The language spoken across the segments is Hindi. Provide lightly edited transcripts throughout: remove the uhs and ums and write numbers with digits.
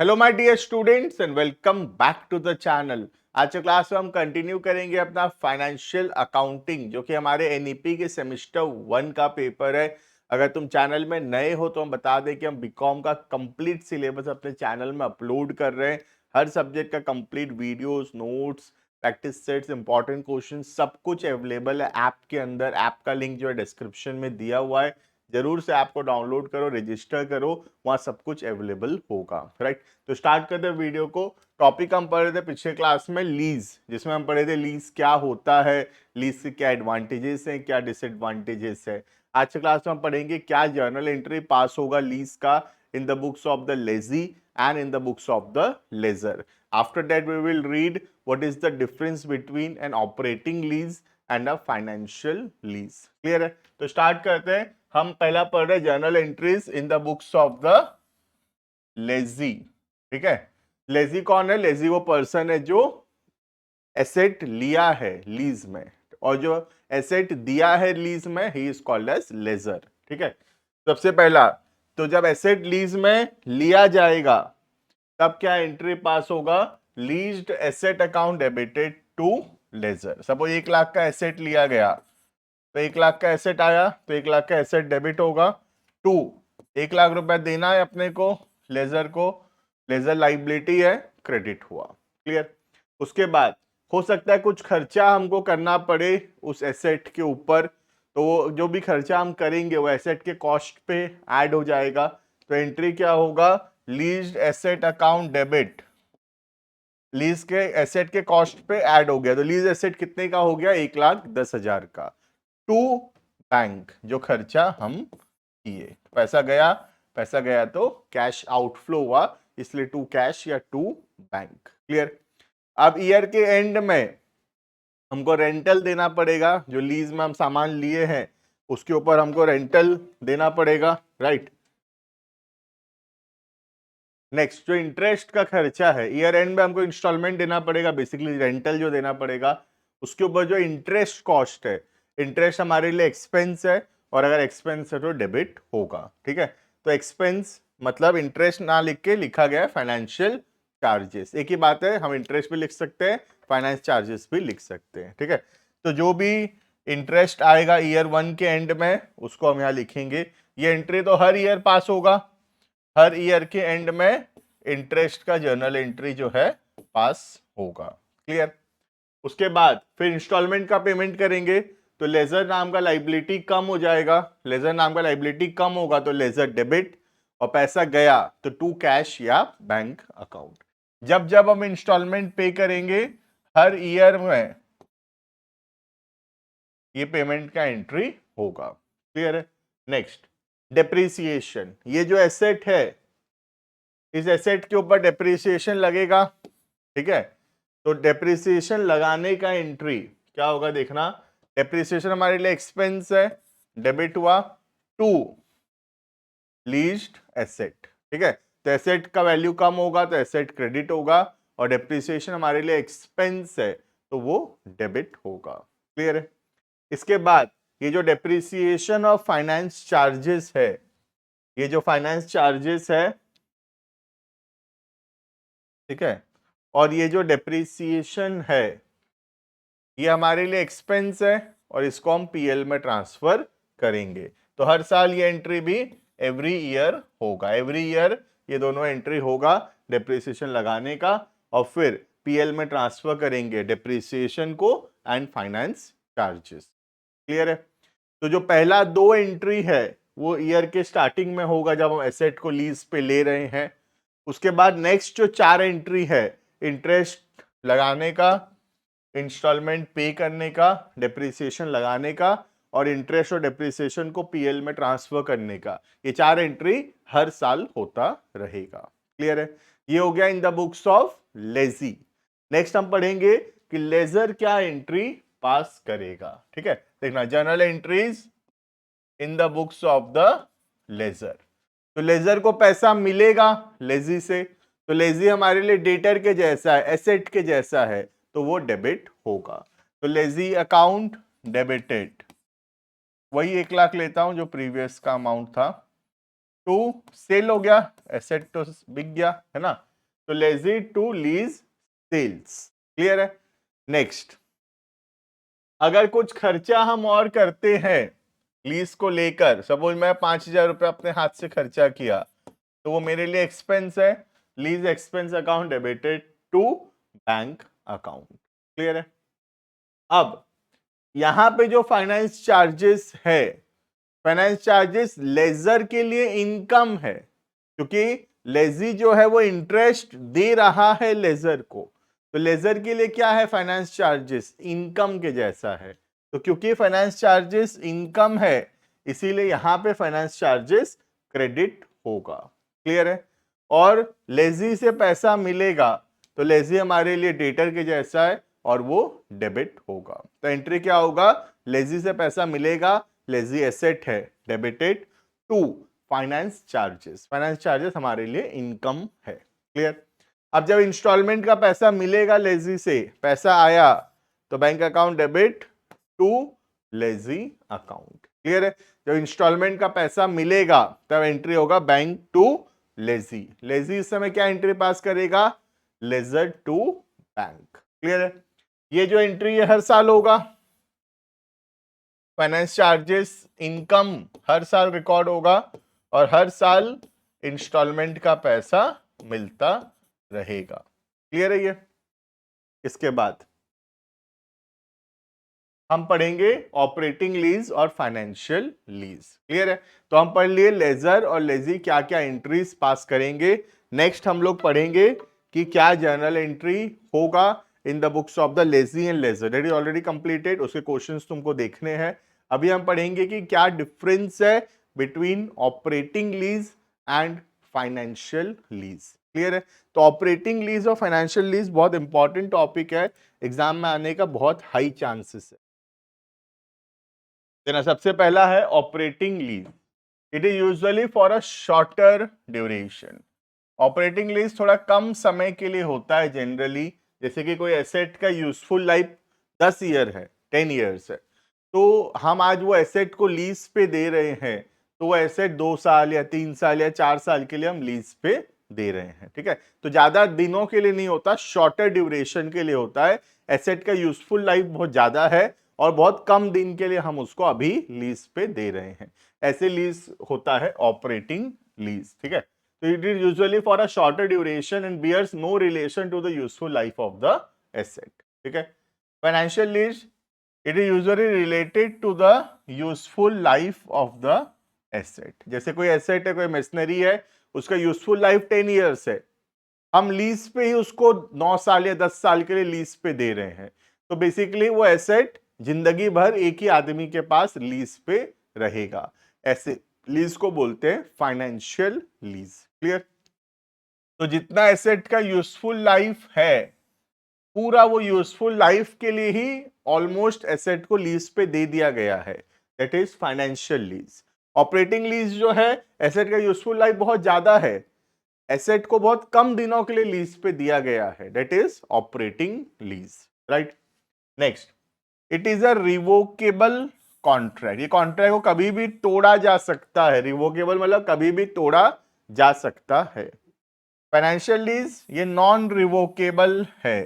Hello my dear students and welcome back to the channel. आज के क्लास में हम कंटिन्यू करेंगे अपना फाइनेंशियल अकाउंटिंग, जो कि हमारे एनईपी के सेमेस्टर 1 का पेपर है। अगर तुम चैनल में नए हो तो हम बता दें कि हम बीकॉम का कंप्लीट सिलेबस अपने चैनल में अपलोड कर रहे हैं। हर सब्जेक्ट का complete videos, notes, practice sets, important question सब कुछ अवेलेबल है ऐप के अंदर। ऐप का लिंक जो है डिस्क्रिप्शन में दिया हुआ है, जरूर से ऐप को डाउनलोड करो, रजिस्टर करो, वहाँ सब कुछ अवेलेबल होगा। राइट, तो स्टार्ट करते हैं वीडियो को। टॉपिक हम पढ़ रहे थे पिछले क्लास में लीज, जिसमें हम पढ़े थे लीज क्या होता है, लीज के क्या एडवांटेजेस हैं, क्या डिसएडवांटेजेस है। आज के क्लास में हम पढ़ेंगे क्या जर्नल एंट्री पास होगा लीज का in the books of the lessee and in the books of the lessor. After that we will read what is the difference between an operating lease and a financial lease. Clear है? तो स्टार्ट करते हैं। हम पहला पढ़ रहे journal entries in the books of the lessee. ठीक है, लेजी कौन है? लेजी वो पर्सन है जो एसेट लिया है लीज में, और जो एसेट दिया है लीज में ही इज कॉल्ड एज लेजर। ठीक है, सबसे पहला तो जब एसेट लीज में लिया जाएगा तब क्या एंट्री पास होगा? Leased asset account debited to lessor. Suppose 1 lakh का एसेट लिया गया, तो 1 लाख का एसेट आया तो 1 लाख का एसेट डेबिट होगा टू 1 लाख रुपए देना है अपने को लेजर को, लेजर लाइबिलिटी है, क्रेडिट हुआ। क्लियर? उसके बाद हो सकता है कुछ खर्चा हमको करना पड़े उस एसेट के ऊपर, तो वो जो भी खर्चा हम करेंगे वो एसेट के कॉस्ट पे ऐड हो जाएगा। तो एंट्री क्या होगा? Leased asset account debit, lease के एसेट के कॉस्ट पे ऐड हो गया। तो लीज एसेट कितने का हो गया? 1,10,000 का। टू बैंक, जो खर्चा हम किए, पैसा गया तो कैश आउटफ्लो हुआ, इसलिए टू कैश या टू बैंक। क्लियर? अब ईयर के एंड में हमको रेंटल देना पड़ेगा, जो लीज में हम सामान लिए हैं उसके ऊपर हमको रेंटल देना पड़ेगा। राइट, नेक्स्ट जो इंटरेस्ट का खर्चा है, ईयर एंड में हमको इंस्टॉलमेंट देना पड़ेगा, बेसिकली रेंटल जो देना पड़ेगा उसके ऊपर जो इंटरेस्ट कॉस्ट है, इंटरेस्ट हमारे लिए एक्सपेंस है, और अगर एक्सपेंस है तो डेबिट होगा। ठीक है, तो एक्सपेंस मतलब इंटरेस्ट ना लिख के लिखा गया फाइनेंशियल चार्जेस। एक ही बात है, हम इंटरेस्ट भी लिख सकते हैं, फाइनेंस चार्जेस भी लिख सकते हैं। ठीक है, तो जो भी इंटरेस्ट आएगा ईयर 1 के एंड में उसको हम यहाँ लिखेंगे। ये एंट्री तो हर ईयर पास होगा, हर ईयर के एंड में इंटरेस्ट का जर्नल एंट्री जो है पास होगा। क्लियर? उसके बाद फिर इंस्टॉलमेंट का पेमेंट करेंगे तो लेजर नाम का लाइबिलिटी कम हो जाएगा, लेजर नाम का लाइबिलिटी कम होगा तो लेजर डेबिट, और पैसा गया तो टू कैश या बैंक अकाउंट। जब जब हम इंस्टॉलमेंट पे करेंगे हर ईयर में ये पेमेंट का एंट्री होगा। क्लियर है? Next, depreciation. ये जो एसेट है, इस एसेट के ऊपर डेप्रिसिएशन लगेगा। ठीक है, तो डेप्रिसिएशन लगाने का एंट्री क्या होगा देखना। डेप्रिसिएशन हमारे लिए एक्सपेंस है, डेबिट हुआ टू लीज्ड एसेट। ठीक है, तो एसेट का वैल्यू कम होगा तो एसेट क्रेडिट होगा, और डेप्रिसिएशन हमारे लिए एक्सपेंस है तो वो डेबिट होगा। क्लियर है? इसके बाद ये जो डेप्रिसिएशन ऑफ फाइनेंस चार्जेस है, ये जो फाइनेंस चार्जेस है, ठीक है, और ये जो डेप्रिसिएशन है ये हमारे लिए एक्सपेंस है, और इसको हम पीएल में ट्रांसफर करेंगे। तो हर साल ये एंट्री भी एवरी ईयर होगा, एवरी ईयर ये दोनों एंट्री होगा डेप्रिसिएशन लगाने का, और फिर पीएल में ट्रांसफर करेंगे डेप्रिसिएशन को एंड फाइनेंस चार्जेस। क्लियर है? तो जो पहला दो एंट्री है वो ईयर के स्टार्टिंग में होगा जब हम एसेट को लीज पे ले रहे हैं। उसके बाद नेक्स्ट जो 4 एंट्री है, इंटरेस्ट लगाने का, इंस्टॉलमेंट पे करने का, डेप्रिसिएशन लगाने का, और इंटरेस्ट और डेप्रिसिएशन को पीएल में ट्रांसफर करने का, ये 4 एंट्री हर साल होता रहेगा। क्लियर है? ये हो गया इन the books of lazy. Next हम पढ़ेंगे कि लेजर क्या एंट्री पास करेगा। ठीक है, देखना, journal entries in the books of the lessor. तो लेजर को पैसा मिलेगा लेजी से, तो लेजी हमारे लिए डेटर के जैसा है, एसेट के जैसा है, तो वो डेबिट होगा। तो लेजी अकाउंट डेबिटेड, वही 1 लाख लेता हूं जो प्रीवियस का अमाउंट था, टू सेल हो गया, एसेट तो बिक गया है ना, तो lessee to lease sales. Clear है। नेक्स्ट, अगर कुछ खर्चा हम और करते हैं लीज को लेकर, सपोज मैं 5,000 रुपये अपने हाथ से खर्चा किया, तो वो मेरे लिए एक्सपेंस है, lease expense account debited to bank account. Clear है। अब यहां पे जो फाइनेंस चार्जेस है, फाइनेंस चार्जेस लेजर के लिए इनकम है, क्योंकि लेजी जो है वो इंटरेस्ट दे रहा है लेजर को, तो लेजर के लिए क्या है, फाइनेंस चार्जेस इनकम के जैसा है। तो क्योंकि फाइनेंस चार्जेस इनकम है, इसीलिए यहां पे फाइनेंस चार्जेस क्रेडिट होगा। क्लियर है। और लेजी से पैसा मिलेगा, तो लेजी हमारे लिए डेटर के जैसा है और वो डेबिट होगा। तो एंट्री क्या होगा, लेजी से पैसा मिलेगा, लेजी एसेट है, debited to finance charges. Finance charges हमारे लिए इनकम है। क्लियर। अब जब इंस्टॉलमेंट का पैसा मिलेगा लेजी से, पैसा आया, तो bank account debit too lazy account. Clear है। जब इंस्टॉलमेंट का पैसा मिलेगा तब एंट्री होगा बैंक टू लेजी। लेजी इस समय क्या एंट्री पास करेगा, लेजर टू बैंक। क्लियर है। ये जो एंट्री है हर साल होगा, फाइनेंस चार्जेस इनकम हर साल रिकॉर्ड होगा और हर साल इंस्टॉलमेंट का पैसा मिलता रहेगा। क्लियर है ये। इसके बाद हम पढ़ेंगे ऑपरेटिंग लीज और फाइनेंशियल लीज। क्लियर है। तो हम पढ़ लिए लेजर और लेजी क्या क्या एंट्रीज पास करेंगे। नेक्स्ट हम लोग पढ़ेंगे कि क्या जर्नल एंट्री होगा in the books of the lessee and lessor, that is already completed, उसके क्वेश्चंस तुमको देखने हैं। अभी हम पढ़ेंगे कि क्या डिफरेंस है between operating lease and financial lease. Clear है। तो ऑपरेटिंग लीज और फाइनेंशियल लीज बहुत इंपॉर्टेंट टॉपिक है, एग्जाम में आने का बहुत हाई चांसेस है। देना सबसे पहला है operating lease. It is usually for a shorter duration. Operating lease थोड़ा कम समय के लिए होता है जनरली, जैसे कि कोई एसेट का यूजफुल लाइफ 10 ईयर है, 10 ईयर्स है, तो हम आज वो एसेट को लीज पे दे रहे हैं, तो वो एसेट 2 साल या 3 साल या 4 साल के लिए हम लीज पे दे रहे हैं। ठीक है। तो ज्यादा दिनों के लिए नहीं होता, शॉर्टर ड्यूरेशन के लिए होता है। एसेट का यूजफुल लाइफ बहुत ज्यादा है और बहुत कम दिन के लिए हम उसको अभी लीज पे दे रहे हैं, ऐसे लीज होता है ऑपरेटिंग लीज। ठीक है। तो it is usually for a shorter duration and bears no relation to the useful life of the asset. ठीक है। Financial lease, it is usually related to the useful life of the asset. जैसे कोई एसेट है, कोई मशीनरी है, उसका यूजफुल लाइफ 10 ईयर्स है, हम लीज पे ही उसको 9 साल या 10 साल के लिए लीज पे दे रहे हैं, तो बेसिकली वो एसेट जिंदगी भर एक ही आदमी के पास लीज पे रहेगा। ऐसे लीज को बोलते हैं फाइनेंशियल लीज। क्लियर। तो जितना एसेट का यूजफुल लाइफ है, पूरा वो यूजफुल लाइफ के लिए ही ऑलमोस्ट एसेट को लीज पे दे दिया गया है, that is financial lease. Operating lease जो है, एसेट का यूजफुल लाइफ बहुत ज्यादा है, एसेट को बहुत कम दिनों के लिए लीज पे दिया गया है, that is operating lease. Right. Next, it is a revocable contract. ये कॉन्ट्रैक्ट को कभी भी तोड़ा जा सकता है, रिवोकेबल मतलब कभी भी तोड़ा जा सकता है। फाइनेंशियल लीज ये नॉन रिवोकेबल है,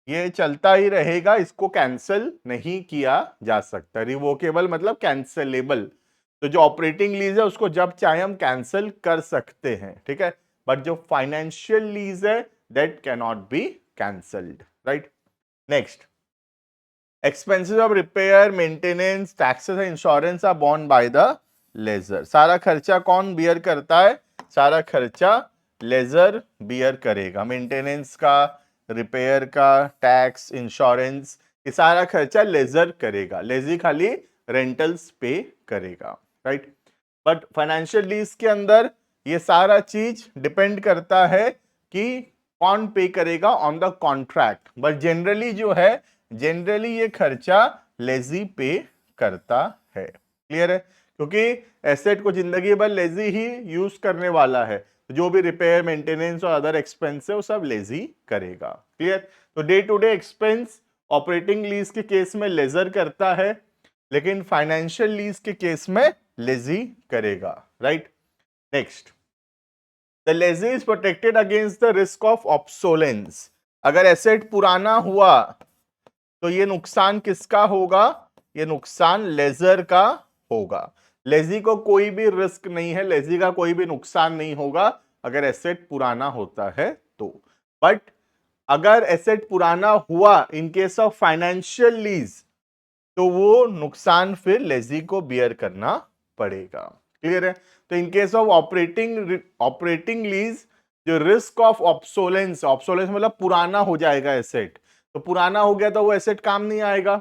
ये चलता ही रहेगा, इसको कैंसिल नहीं किया जा सकता। रिवोकेबल मतलब कैंसिलेबल। तो जो ऑपरेटिंग लीज है उसको जब चाहे हम कैंसिल कर सकते हैं। ठीक है। बट जो फाइनेंशियल लीज है that can not be cancelled. Right. Next, expenses of repair, maintenance, taxes and insurance are borne by the lessor. सारा खर्चा कौन बियर करता है, सारा खर्चा लेजर बियर करेगा। मेंटेनेंस का, रिपेयर का, टैक्स, इंश्योरेंस, ये सारा खर्चा लेजर करेगा, लेजी खाली रेंटल्स पे करेगा। राइट। बट फाइनेंशियल लीज के अंदर ये सारा चीज डिपेंड करता है कि कौन पे करेगा on the contract, but generally जो है, जनरली ये खर्चा लेजी पे करता है। क्लियर है। क्योंकि एसेट को जिंदगी भर लेजी ही यूज करने वाला है, जो भी रिपेयर, मेंटेनेंस और अदर एक्सपेंस है वो सब लेजी करेगा। क्लियर। तो day to day expense operating lease के केस में लेजर करता है, लेकिन फाइनेंशियल लीज के केस में लेजी करेगा। Right. Next, the lessee is protected against the risk of obsolescence. अगर एसेट पुराना हुआ तो ये नुकसान किसका होगा? ये नुकसान लेजर का होगा। लेजी को कोई भी रिस्क नहीं है, लेजी का कोई भी नुकसान नहीं होगा अगर एसेट पुराना होता है तो। बट अगर एसेट पुराना हुआ इन केस ऑफ फाइनेंशियल लीज, तो वो नुकसान फिर लेजी को बियर करना पड़ेगा। क्लियर है? तो इन केस ऑफ ऑपरेटिंग लीज, जो रिस्क ऑफ ऑब्सोलेंस, ऑब्सोलेंस मतलब पुराना हो जाएगा एसेट, तो पुराना हो गया तो वो एसेट काम नहीं आएगा।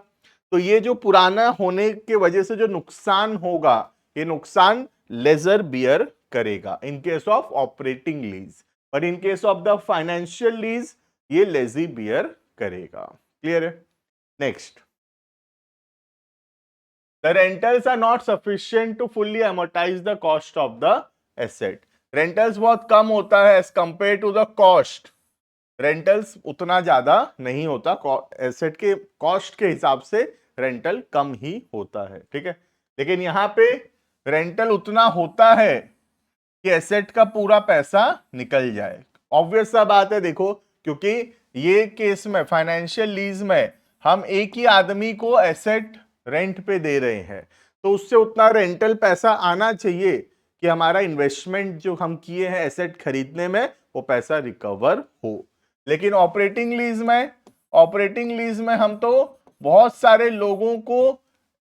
तो ये जो पुराना होने की वजह से जो नुकसान होगा, ये नुकसान लेजर बियर करेगा इन case of operating lease. But in case of the financial lease ये लेजी बियर करेगा। क्लियर है? Next, the rentals are not sufficient to fully amortize the cost of the asset. Rentals बहुत कम होता है as compared to the cost. Rentals उतना ज्यादा नहीं होता, एसेट के कॉस्ट के हिसाब से रेंटल कम ही होता है। ठीक है, लेकिन यहां पे रेंटल उतना होता है कि एसेट का पूरा पैसा निकल जाए। ऑब्वियस सा बात है, देखो, क्योंकि ये केस में फाइनेंशियल लीज में हम एक ही आदमी को एसेट रेंट पे दे रहे हैं, तो उससे उतना रेंटल पैसा आना चाहिए कि हमारा इन्वेस्टमेंट जो हम किए हैं एसेट खरीदने में वो पैसा रिकवर हो। लेकिन ऑपरेटिंग लीज में हम तो बहुत सारे लोगों को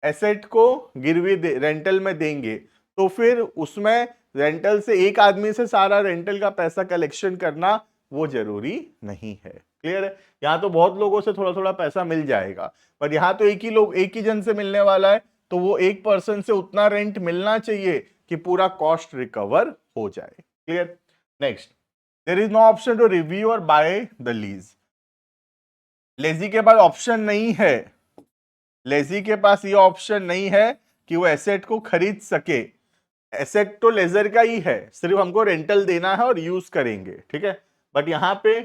एसेट को गिरवी रेंटल में देंगे, तो फिर उसमें रेंटल से एक आदमी से सारा रेंटल का पैसा कलेक्शन करना वो जरूरी नहीं है। क्लियर है? यहां तो बहुत लोगों से थोड़ा थोड़ा पैसा मिल जाएगा, पर यहां तो एक ही जन से मिलने वाला है, तो वो एक पर्सन से उतना रेंट मिलना चाहिए कि पूरा कॉस्ट रिकवर हो जाए। Clear? Next, there is no option to review और बाय द लीज। लेजी के पास ऑप्शन नहीं है, लेजी के पास ये ऑप्शन नहीं है कि वो एसेट को खरीद सके। एसेट तो लेजर का ही है, सिर्फ हमको रेंटल देना है और यूज करेंगे। ठीक है, बट यहां पे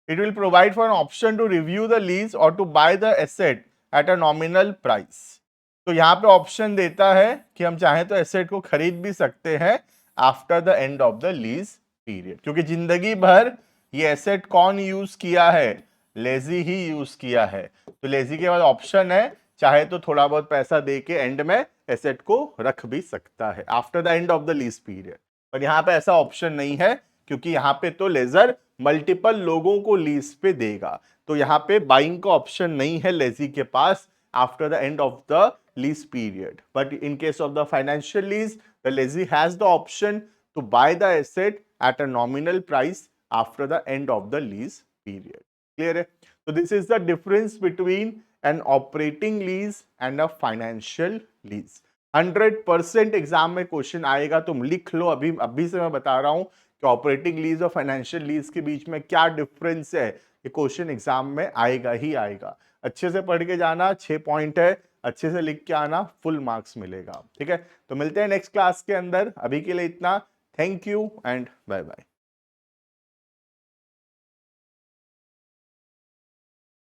it will provide for an option to review the lease और to buy the asset at a nominal price. तो यहां पे ऑप्शन देता है कि हम चाहें तो एसेट को खरीद भी सकते हैं after the end of the lease period, क्योंकि जिंदगी भर ये एसेट कौन यूज किया है? लेजी ही यूज किया है। तो लेजी के बाद ऑप्शन है, चाहे तो थोड़ा बहुत पैसा दे के एंड में एसेट को रख भी सकता है after the end of the lease period. पर यहां पे ऐसा ऑप्शन नहीं है, क्योंकि यहां पे तो लेजर मल्टीपल लोगों को लीज पे देगा, तो यहां पे बाइंग का ऑप्शन नहीं है लेजी के पास after the end of the lease period. But in case of the financial lease, the lessee has the option to buy the asset at a nominal price after the end of the lease period. Clear है? तो this is the difference between an operating lease and a financial lease. 100% exam में क्वेश्चन आएगा, तुम लिख लो। अभी से मैं बता रहा हूं कि ऑपरेटिंग लीज और फाइनेंशियल लीज के बीच में क्या डिफरेंस है, ये क्वेश्चन एग्जाम में आएगा ही आएगा। अच्छे से पढ़ के जाना, 6 पॉइंट है, अच्छे से लिख के आना, फुल मार्क्स मिलेगा। ठीक है, तो मिलते हैं नेक्स्ट क्लास के अंदर। अभी के लिए इतना। Thank you and bye bye.